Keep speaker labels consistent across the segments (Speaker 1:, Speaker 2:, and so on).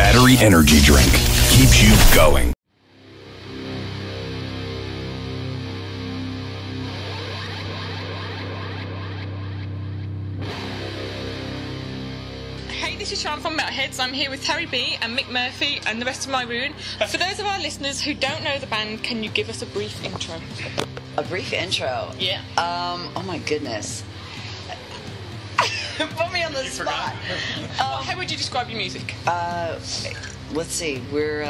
Speaker 1: Battery energy drink keeps you going.
Speaker 2: Hey, this is Sian from Metalheadz. I'm here with Terry B and Mick Murphy and the rest of my rune. For those of our listeners who don't know the band, can you give us a brief intro?
Speaker 3: A brief intro?
Speaker 2: Yeah.
Speaker 3: Oh my goodness. Put me on the spot.
Speaker 2: How would you describe your music?
Speaker 3: Let's see. We're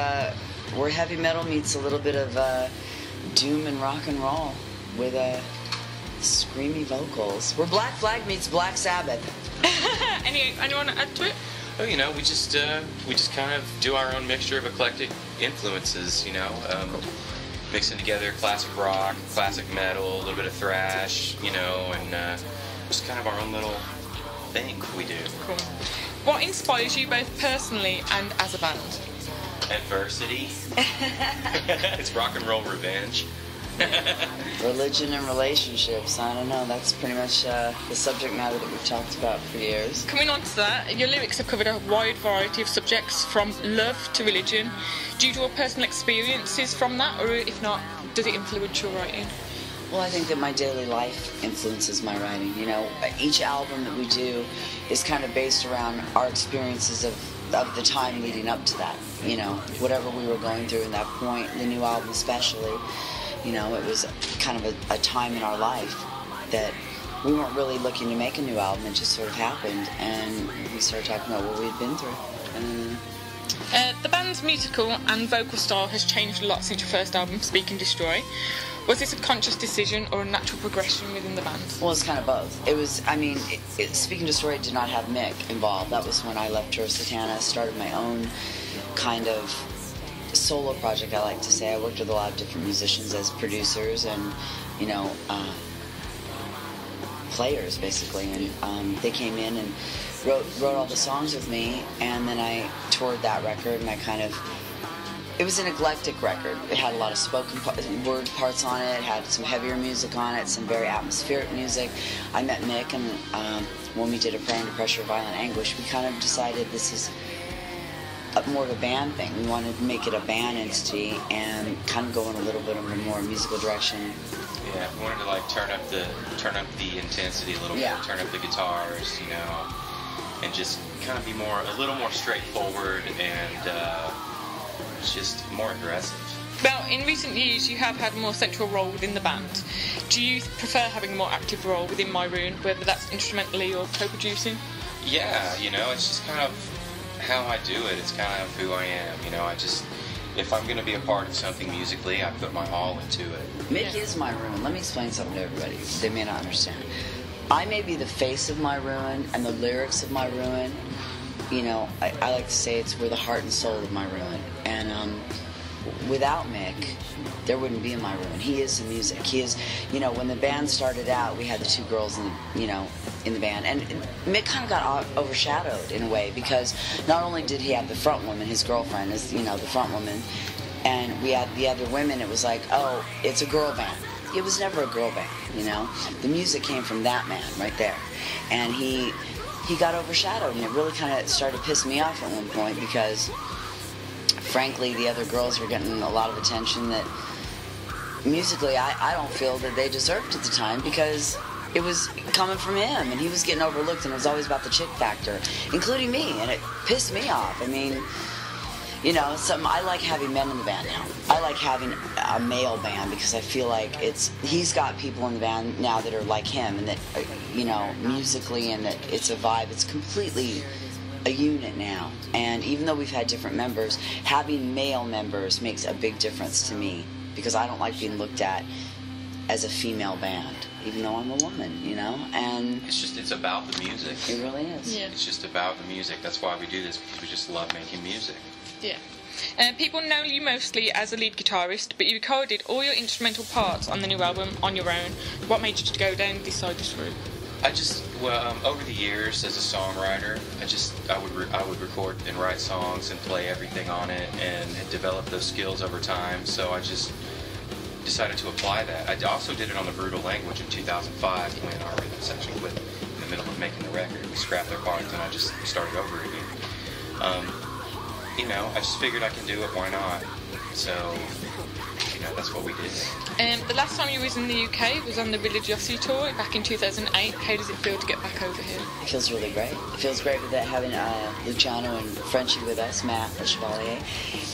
Speaker 3: heavy metal meets a little bit of doom and rock and roll with screamy vocals. We're Black Flag meets Black Sabbath.
Speaker 2: Anyone add to it?
Speaker 4: Oh, you know, we just kind of do our own mixture of eclectic influences. You know, mixing together classic rock, classic metal, a little bit of thrash. You know, and just kind of our own little thing we do.
Speaker 2: Cool. What inspires you both personally and as a band?
Speaker 4: Adversity. It's rock and roll revenge.
Speaker 3: Religion and relationships. I don't know. That's pretty much the subject matter that we've talked about for years.
Speaker 2: Coming on to that, your lyrics have covered a wide variety of subjects from love to religion. Do you draw personal experiences from that, or if not, does it influence your writing?
Speaker 3: Well, I think that my daily life influences my writing. You know, each album that we do is kind of based around our experiences of the time leading up to that. You know, whatever we were going through in that point, the new album especially, you know, it was kind of a time in our life that we weren't really looking to make a new album. It just sort of happened, and we started talking about what we had been through.
Speaker 2: The band's musical and vocal style has changed a lot since your first album, Speak and Destroy. Was this a conscious decision or a natural progression within the band?
Speaker 3: Well, it's kind of both. It was, I mean, Speak and Destroy did not have Mick involved. That was when I left Tour Satana, started my own kind of solo project, I like to say. I worked with a lot of different musicians as producers and, you know, players, basically. And they came in and wrote all the songs with me, and then I toured that record, and I kind of... It was an eclectic record. It had a lot of spoken word parts on it, had some heavier music on it, some very atmospheric music. I met Mick, and when we did A Prayer Under Pressure, Violent Anguish, we kind of decided this is more of a band thing. We wanted to make it a band entity and kind of go in a little bit of a more musical direction.
Speaker 4: Yeah, we wanted to like turn up the intensity a little bit, turn up the guitars, you know, and just kind of be a little more straightforward and just more aggressive.
Speaker 2: Well, in recent years you have had a more central role within the band. Do you prefer having a more active role within My Rune, whether that's instrumentally or co-producing?
Speaker 4: Yeah, you know, it's just kind of how I do it. It's kind of who I am, you know. If I'm going to be a part of something musically, I put my all into it.
Speaker 3: Mick is My Rune. Let me explain something to everybody. They may not understand. I may be the face of My Rune and the lyrics of My Rune. You know, I like to say we're the heart and soul of My Rune. And without Mick, there wouldn't be a My Rune. He is the music. He is, you know, when the band started out, we had the two girls in the band. And Mick kind of got overshadowed in a way, because not only did he have the front woman, his girlfriend is, you know, the front woman, and we had the other women. It was like, oh, it's a girl band. It was never a girl band, you know. The music came from that man right there. And he got overshadowed, and it really kind of started to piss me off at one point, because frankly the other girls were getting a lot of attention that musically I don't feel that they deserved at the time, because it was coming from him and he was getting overlooked, and it was always about the chick factor, including me, and it pissed me off. I mean, you know, I like having men in the band now. I like having a male band, because I feel like he's got people in the band now that are like him, and that, you know, musically, and that it's a vibe. It's completely a unit now. And even though we've had different members, having male members makes a big difference to me, because I don't like being looked at as a female band, even though I'm a woman, you know. And
Speaker 4: it's about the music.
Speaker 3: It really is.
Speaker 2: Yeah.
Speaker 4: It's just about the music. That's why we do this, because we just love making music.
Speaker 2: Yeah. People know you mostly as a lead guitarist, but you recorded all your instrumental parts on the new album on your own. What made you go down this route?
Speaker 4: Over the years as a songwriter, I would record and write songs and play everything on it, and had developed those skills over time. So I just decided to apply that. I also did it on the Brutal Language in 2005 when our rhythm section quit in the middle of making the record. We scrapped their parts and I just started over again. you know, I just figured I can do it. Why not? So, you know, that's what we did.
Speaker 2: The last time you was in the UK was on the Religiosity tour back in 2008. How does it feel to get back over here?
Speaker 3: It feels really great. It feels great with having Luciano and Frenchie with us, Matt the Chevalier,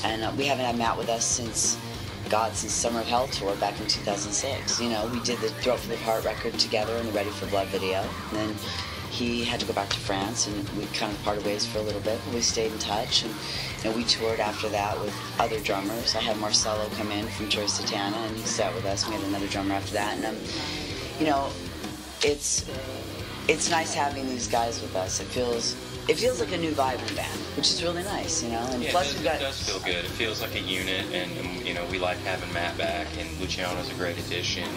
Speaker 3: and we haven't had Matt with us since Summer of Hell tour back in 2006. You know, we did the Throat for the Heart record together and the Ready for Blood video, and then he had to go back to France, and we kind of parted ways for a little bit, but we stayed in touch, and you know, we toured after that with other drummers. I had Marcelo come in from Troy Satana, and he sat with us. We had another drummer after that, and you know, it's nice having these guys with us. It feels like a new vibe in the band, which is really nice, you know. And
Speaker 4: yeah,
Speaker 3: plus,
Speaker 4: it does feel good. It feels like a unit, and you know, we like having Matt back, and Luciano's a great addition,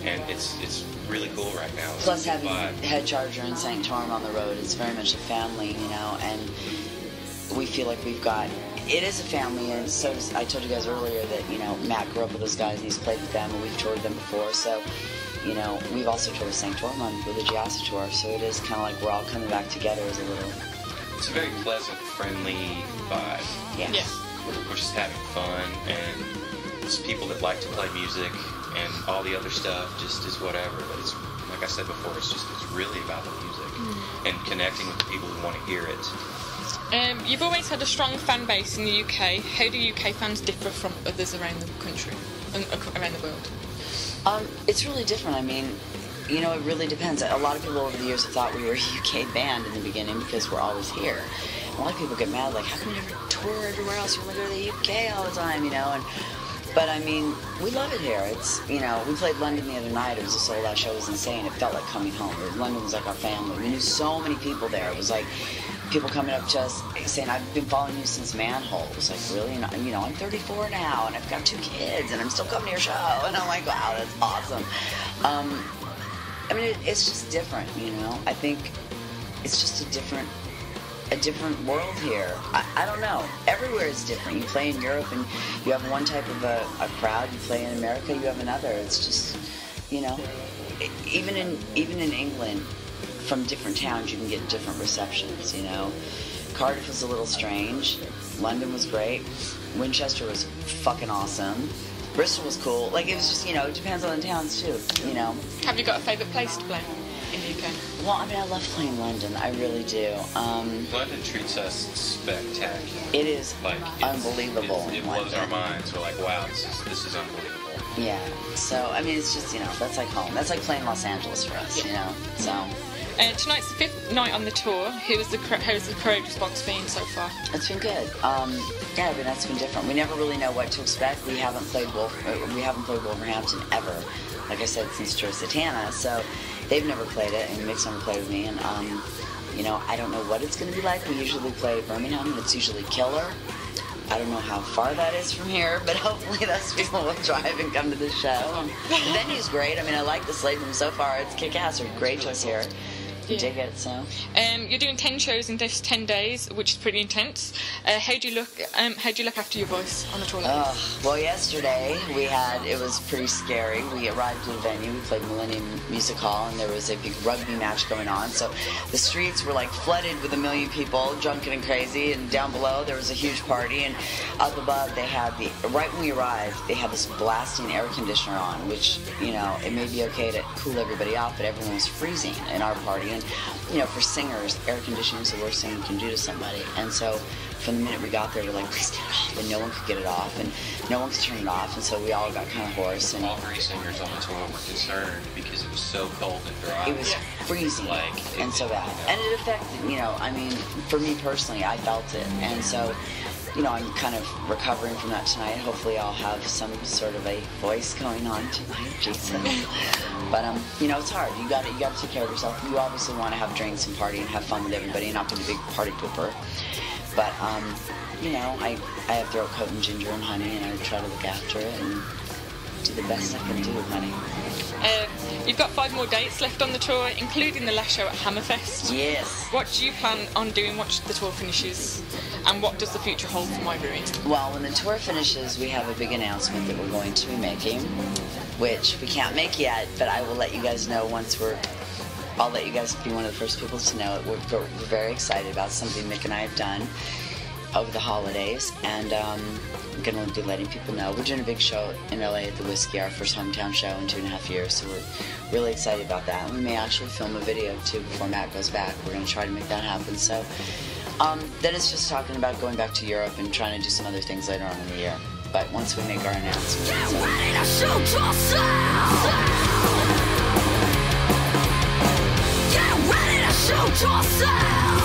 Speaker 4: and it's really cool right now.
Speaker 3: Plus, having Head Charger and Sanctorum on the road, it's very much a family, you know, and we feel like we've got. It is a family, and so I told you guys earlier that, you know, Matt grew up with those guys, and he's played with them, and we've toured with them before, so. You know, we've also toured with Sanctorum on the Religiosity tour, so it is kind of like we're all coming back together as a little.
Speaker 4: It's a very pleasant, friendly vibe.
Speaker 3: Yeah.
Speaker 4: We're just having fun, and it's people that like to play music, and all the other stuff just is whatever. But it's, like I said before, it's really about the music and connecting with the people who want to hear it.
Speaker 2: You've always had a strong fan base in the UK. How do UK fans differ from others around the country and around the world?
Speaker 3: It's really different. I mean, you know, it really depends. A lot of people over the years have thought we were a UK band in the beginning because we're always here. And a lot of people get mad, like, how come you never tour everywhere else? You only go to the UK all the time, you know? But I mean, we love it here. It's, you know, we played London the other night. It was a sold-out show. It was insane. It felt like coming home. London was like our family. We knew so many people there. It was like people coming up to us saying, I've been following you since Manhole. It was like, really? And, you know, I'm 34 now, and I've got 2 kids, and I'm still coming to your show. And I'm like, wow, that's awesome. I mean, it's just different, you know? I think it's just a different world here. I don't know. Everywhere is different. You play in Europe, and you have one type of a crowd. You play in America, you have another. It's just, you know, even in England, from different towns, you can get different receptions, you know. Cardiff was a little strange. London was great. Winchester was fucking awesome. Bristol was cool. Like, it was just, you know, it depends on the towns, too, you know.
Speaker 2: Have you got a favourite place to play in the UK?
Speaker 3: Well, I mean, I love playing London. I really do.
Speaker 4: London treats us spectacular.
Speaker 3: It is
Speaker 4: like,
Speaker 3: unbelievable.
Speaker 4: It blows our minds. We're like, wow, this is unbelievable.
Speaker 3: Yeah. So, I mean, it's just, you know, that's like home. That's like playing Los Angeles for us, you know. So.
Speaker 2: Tonight's the 5th night on the tour. How's the crowd response been so far?
Speaker 3: It's been good. Yeah, I mean, that's been different. We never really know what to expect. We haven't played Wolverhampton ever. Like I said, since Troy Satana, so they've never played it, and Mick's never played with me. And you know, I don't know what it's going to be like. We usually play Birmingham, and it's usually killer. I don't know how far that is from here, but hopefully those people will drive and come to the show. The venue's great. I mean, I like the slate room so far. It's kick-ass. They're great shows here. Dig it, so.
Speaker 2: You're doing 10 shows in just 10 days, which is pretty intense. How do you look after your voice on the tour like this?
Speaker 3: Well, yesterday it was pretty scary. We arrived at a venue, we played Millennium Music Hall, and there was a big rugby match going on. So the streets were like flooded with 1 million people, drunken and crazy, and down below there was a huge party, and up above they had right when we arrived, they had this blasting air conditioner on, which, you know, it may be okay to cool everybody off, but everyone was freezing in our party. And, you know, for singers, air conditioning is the worst thing you can do to somebody. And so from the minute we got there, we're like, please get it off. And no one could get it off, and no one could turn it off. And so we all got kind of hoarse. And
Speaker 4: all 3 singers on the tour were concerned because it was so cold and dry.
Speaker 3: It was freezing and so bad. And it affected, you know, I mean, for me personally, I felt it. And so, you know, I'm kind of recovering from that tonight. Hopefully I'll have some sort of a voice going on tonight, Jesus. But, you know, it's hard. You got to take care of yourself. You obviously want to have drinks and party and have fun with everybody and not be a big party pooper. But, you know, I have throat coat and ginger and honey, and I try to look after it and do the best I can do with honey.
Speaker 2: You've got 5 more dates left on the tour, including the last show at Hammerfest.
Speaker 3: Yes.
Speaker 2: What do you plan on doing once the tour finishes? And what does the future hold for My Ruin?
Speaker 3: Well, when the tour finishes, we have a big announcement that we're going to be making, which we can't make yet, but I will let you guys know once I'll let you guys be one of the first people to know it. We're very excited about something Mick and I have done. over the holidays, and I'm going to be letting people know. We're doing a big show in LA at the Whiskey, our first hometown show in 2.5 years, so we're really excited about that. And we may actually film a video too before Matt goes back. We're going to try to make that happen. So then it's just talking about going back to Europe and trying to do some other things later on in the year. But once we make our announcement. Get ready to shoot yourself! Get ready to shoot yourself!